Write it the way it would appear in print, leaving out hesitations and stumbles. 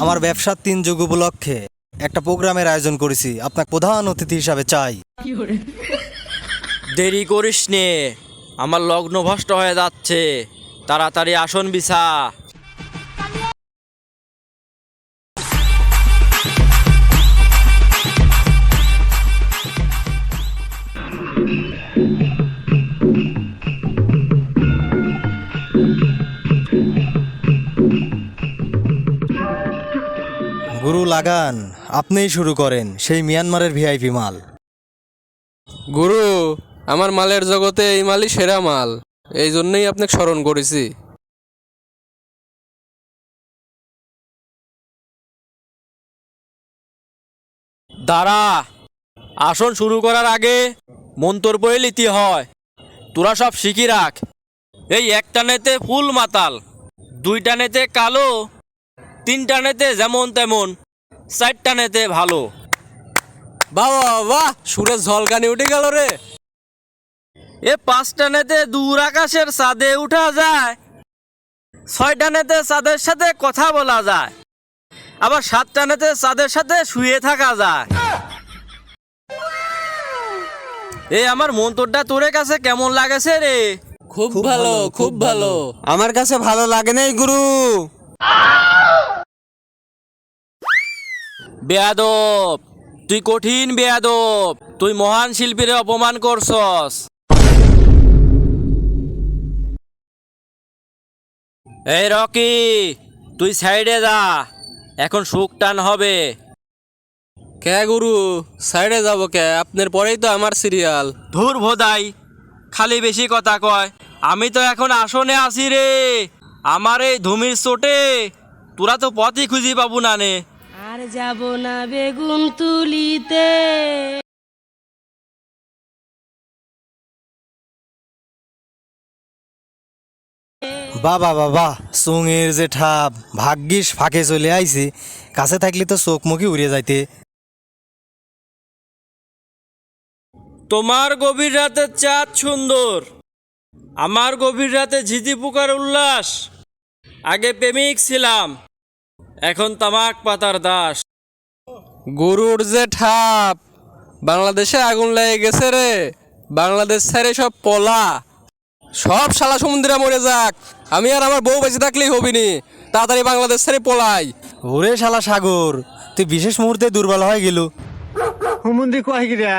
আমার ব্যবসার 3 যুগ উপলক্ষে একটা প্রোগ্রামের আয়োজন করেছি, আপনাকে প্রধান অতিথি হিসাবে চাই। দেরি করিস নে, আমার লগ্ন ভ্রষ্ট হয়ে যাচ্ছে, তাড়াতাড়ি আসন বিছা। গুরু লাগান, আপনিই শুরু করেন সেই মিয়ানমারের ভিআইপি মাল। গুরু, আমার মালের জগতে এই মালই সেরা মাল, এই জন্যই আপনাকে স্মরণ করেছি। দাঁড়া, আসন শুরু করার আগে মন্তর পড়ে লিতে হয়। তোরা সব শিখি রাখ। এই এক টানেতে ফুল মাতাল, 2 টানেতে কালো, 3 টানেতে যেমন তেমন, 4 টানেতে ভালো। বাহ বাহ বাহ, সুরের ঝলকানি উঠে গেল রে। 5 টানেতে দূর আকাশের চাঁদে উঠা যায়, 6 টানেতে চাঁদের সাথে কথা বলা যায়, আবার 7 টানেতে চাঁদের সাথে শুয়ে থাকা যায়। আমার মন্তরটা তোর কাছে কেমন লাগেছে রে? খুব ভালো, খুব ভালো। আমার কাছে ভালো লাগে নাই গুরু। বেয়াদব, তুই কঠিন বেয়াদব, তুই মহান শিল্পীরে অপমান করছস। এই রকি, তুই সাইডে যা, এখন সুখ টান হবে। কে গুরু, সাইডে যাব কে? আপনার পরেই তো আমার সিরিয়াল। ধুর ভোদাই, খালি বেশি কথা কয়। আমি তো এখন আসনে আছি রে। আমার এই ধুমির চোটে তোরা তো পথই খুঁজি পাবো না নে। আর যাব না বেগুন তুলিতে। বাবা বাবা, চোঙের যে ঠাপ, ভাগ্যিস ফাঁকে চলে আইছি, কাছে থাকলে তো চোখ মুখি উড়ে যাইতে। তোমার গভীর রাতে চাঁদ সুন্দর, আমার গভীর রাতে ঝিঝি পোকার উল্লাস। আগে প্রেমিক ছিলাম, এখন তামাক পাতার দাস। গুরুর যে ঠাপ, বাংলাদেশে আগুন লেগে গেছে রে। বাংলাদেশ ছেড়ে সব পলা, সব শালা সমুদ্রে মরে যাক, আমি আর আমার বউ বেঁচে থাকলেই হবিনি। তাড়াতাড়ি বাংলাদেশ ছেড়ে পলাই। ওরে শালা সাগর, তুই বিশেষ মুহূর্তে দুর্বল হয়ে গেল। হুমুন্দি কয় গিরা